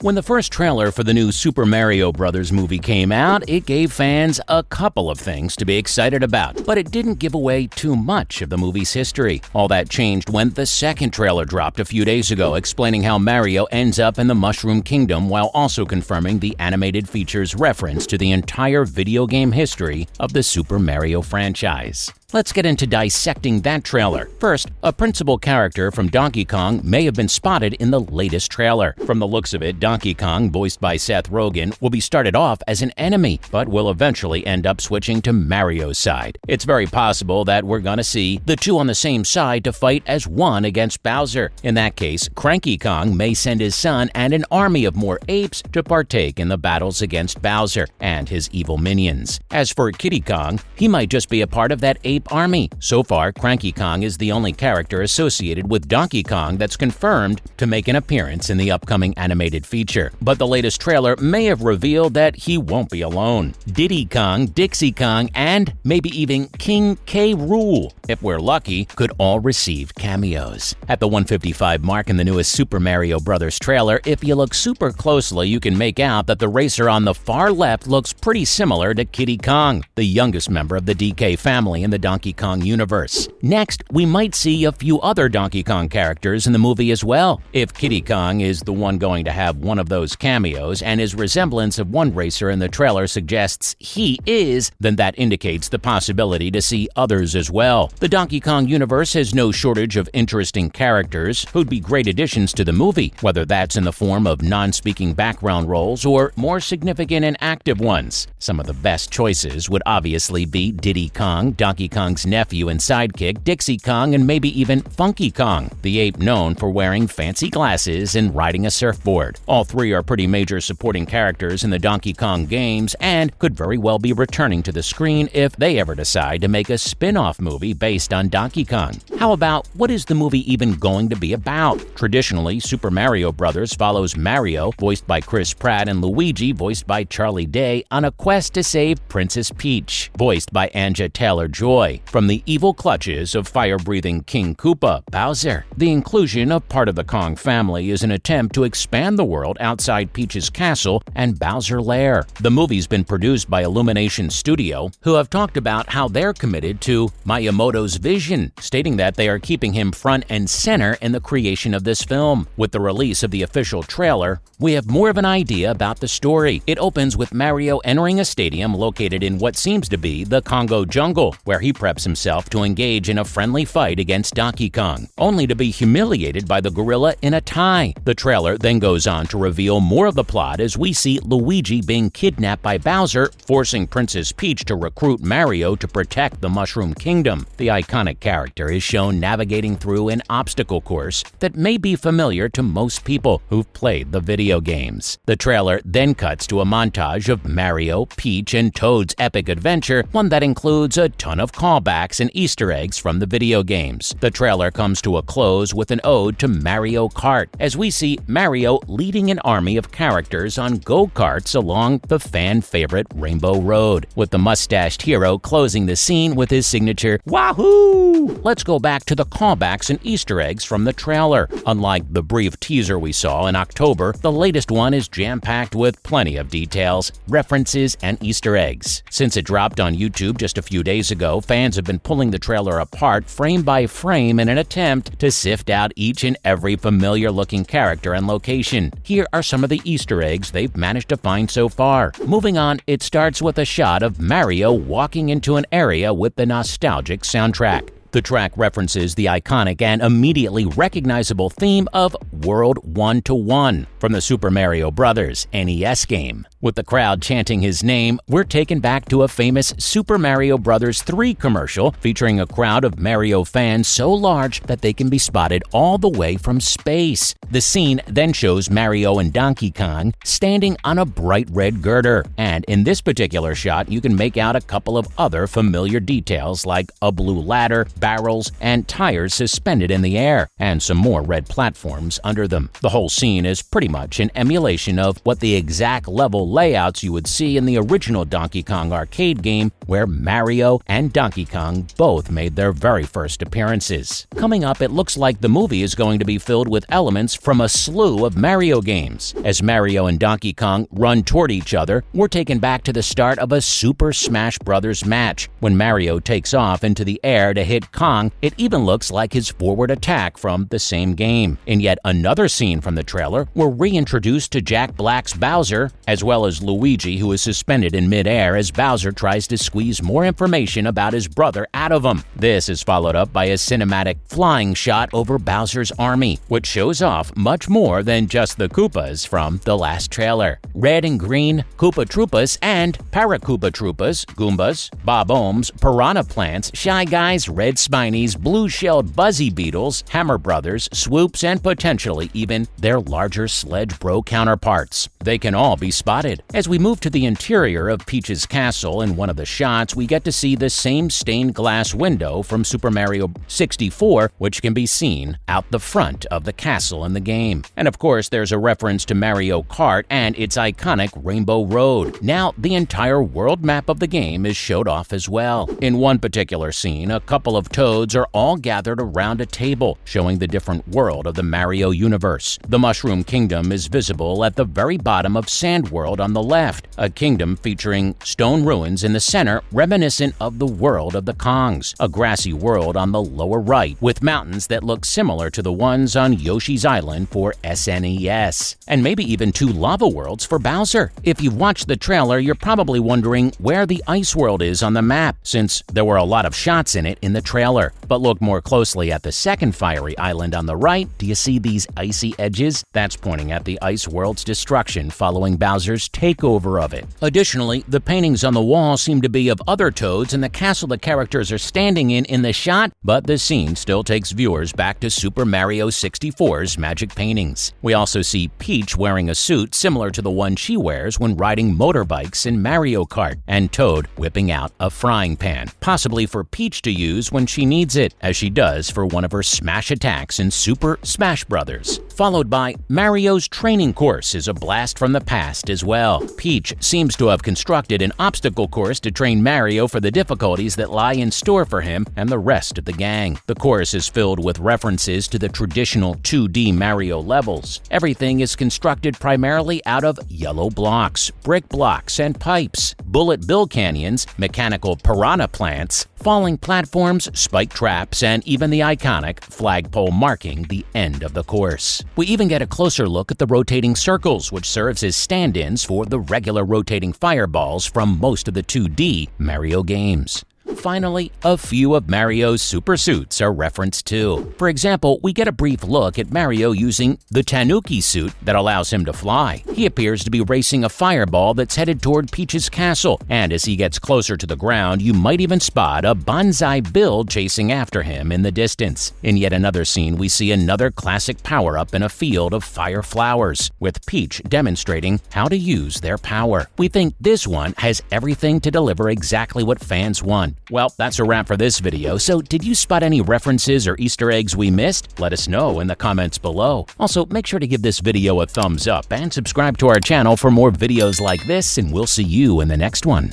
When the first trailer for the new Super Mario Bros. Movie came out, it gave fans a couple of things to be excited about, but it didn't give away too much of the movie's history. All that changed when the second trailer dropped a few days ago, explaining how Mario ends up in the Mushroom Kingdom while also confirming the animated feature's reference to the entire video game history of the Super Mario franchise. Let's get into dissecting that trailer. First, a principal character from Donkey Kong may have been spotted in the latest trailer. From the looks of it, Donkey Kong, voiced by Seth Rogen, will be started off as an enemy, but will eventually end up switching to Mario's side. It's very possible that we're gonna see the two on the same side to fight as one against Bowser. In that case, Cranky Kong may send his son and an army of more apes to partake in the battles against Bowser and his evil minions. As for Diddy Kong, he might just be a part of that ape army. So far, Cranky Kong is the only character associated with Donkey Kong that's confirmed to make an appearance in the upcoming animated feature. But the latest trailer may have revealed that he won't be alone. Diddy Kong, Dixie Kong, and maybe even King K. Rool, if we're lucky, could all receive cameos. At the 155 mark in the newest Super Mario Bros. Trailer, if you look super closely, you can make out that the racer on the far left looks pretty similar to Diddy Kong, the youngest member of the DK family in the Donkey Kong universe. Next, we might see a few other Donkey Kong characters in the movie as well. If Diddy Kong is the one going to have one of those cameos and his resemblance of one racer in the trailer suggests he is, then that indicates the possibility to see others as well. The Donkey Kong universe has no shortage of interesting characters who'd be great additions to the movie, whether that's in the form of non-speaking background roles or more significant and active ones. Some of the best choices would obviously be Diddy Kong, Donkey Kong's nephew and sidekick, Dixie Kong, and maybe even Funky Kong, the ape known for wearing fancy glasses and riding a surfboard. All three are pretty major supporting characters in the Donkey Kong games and could very well be returning to the screen if they ever decide to make a spin-off movie based on Donkey Kong. How about, what is the movie even going to be about? Traditionally, Super Mario Bros. Follows Mario, voiced by Chris Pratt, and Luigi, voiced by Charlie Day, on a quest to save Princess Peach, voiced by Anya Taylor-Joy, from the evil clutches of fire-breathing King Koopa, Bowser. The inclusion of part of the Kong family is an attempt to expand the world outside Peach's castle and Bowser Lair. The movie's been produced by Illumination Studio, who have talked about how they're committed to Miyamoto's vision, stating that they are keeping him front and center in the creation of this film. With the release of the official trailer, we have more of an idea about the story. It opens with Mario entering a stadium located in what seems to be the Congo jungle, where he preps himself to engage in a friendly fight against Donkey Kong, only to be humiliated by the gorilla in a tie. The trailer then goes on to reveal more of the plot as we see Luigi being kidnapped by Bowser, forcing Princess Peach to recruit Mario to protect the Mushroom Kingdom. The iconic character is shown navigating through an obstacle course that may be familiar to most people who've played the video games. The trailer then cuts to a montage of Mario, Peach, and Toad's epic adventure, one that includes a ton of callbacks and Easter eggs from the video games. The trailer comes to a close with an ode to Mario Kart, as we see Mario leading an army of characters on go-karts along the fan-favorite Rainbow Road, with the mustached hero closing the scene with his signature "Wahoo!" Let's go back to the callbacks and Easter eggs from the trailer. Unlike the brief teaser we saw in October, the latest one is jam-packed with plenty of details, references, and Easter eggs. Since it dropped on YouTube just a few days ago, fans have been pulling the trailer apart frame by frame in an attempt to sift out each and every familiar-looking character and location. Here are some of the Easter eggs they've managed to find so far. Moving on, it starts with a shot of Mario walking into an area with the nostalgic soundtrack. The track references the iconic and immediately recognizable theme of World 1-to-1 from the Super Mario Bros. NES game. With the crowd chanting his name, we're taken back to a famous Super Mario Bros. 3 commercial featuring a crowd of Mario fans so large that they can be spotted all the way from space. The scene then shows Mario and Donkey Kong standing on a bright red girder, and in this particular shot you can make out a couple of other familiar details like a blue ladder, barrels, and tires suspended in the air, and some more red platforms under them. The whole scene is pretty much an emulation of what the exact level layouts you would see in the original Donkey Kong arcade game, where Mario and Donkey Kong both made their very first appearances. Coming up, it looks like the movie is going to be filled with elements from a slew of Mario games. As Mario and Donkey Kong run toward each other, we're taken back to the start of a Super Smash Bros. Match. When Mario takes off into the air to hit Kong, it even looks like his forward attack from the same game. In yet another scene from the trailer, we're reintroduced to Jack Black's Bowser, as well as Luigi, who is suspended in midair as Bowser tries to squeeze more information about his brother out of him. This is followed up by a cinematic flying shot over Bowser's army, which shows off much more than just the Koopas from the last trailer. Red and green Koopa Troopas and Para-Koopa Troopas, Goombas, Bob-Ombs, Piranha Plants, Shy Guys, Red Spinies, Blue-Shelled Buzzy Beetles, Hammer Brothers, Swoops, and potentially even their larger Sledge Bro counterparts. They can all be spotted. As we move to the interior of Peach's castle, in one of the shots, we get to see the same stained glass window from Super Mario 64, which can be seen out the front of the castle in the game. And of course, there's a reference to Mario Kart and its iconic Rainbow Road. Now, the entire world map of the game is showed off as well. In one particular scene, a couple of toads are all gathered around a table, showing the different world of the Mario universe. The Mushroom Kingdom is visible at the very bottom of Sand World on the left, a kingdom featuring stone ruins in the center, reminiscent of the world of the Kongs, a grassy world on the lower right, with mountains that look similar to the ones on Yoshi's Island for SNES, and maybe even two lava worlds for Bowser. If you've watched the trailer, you're probably wondering where the ice world is on the map, since there were a lot of shots in it in the trailer. But look more closely at the second fiery island on the right. Do you see these icy edges? That's pointing at the ice world's destruction following Bowser's takeover of it. Additionally, the paintings on the wall seem to be of other toads in the castle the characters are standing in the shot, but the scene still takes viewers back to Super Mario 64's magic paintings. We also see Peach wearing a suit similar to the one she wears when riding motorbikes in Mario Kart, and Toad whipping out a frying pan, possibly for Peach to use when she needs it, as she does for one of her smash attacks in Super Smash Bros. Followed by Mario's training course is a blast from the past as well. Peach seems to have constructed an obstacle course to train Mario for the difficulties that lie in store for him and the rest of the gang. The course is filled with references to the traditional 2D Mario levels. Everything is constructed primarily out of yellow blocks, brick blocks, and pipes, bullet bill canyons, mechanical piranha plants, falling platforms, spike traps, and even the iconic flagpole marking the end of the course. We even get a closer look at the rotating circles, which serves as stand-ins for the regular rotating fireballs from most of the 2D Mario games. Finally, a few of Mario's super suits are referenced too. For example, we get a brief look at Mario using the Tanuki suit that allows him to fly. He appears to be racing a fireball that's headed toward Peach's castle, and as he gets closer to the ground, you might even spot a Banzai Bill chasing after him in the distance. In yet another scene, we see another classic power-up in a field of fire flowers, with Peach demonstrating how to use their power. We think this one has everything to deliver exactly what fans want. Well, that's a wrap for this video, so did you spot any references or Easter eggs we missed? Let us know in the comments below. Also, make sure to give this video a thumbs up and subscribe to our channel for more videos like this, and we'll see you in the next one.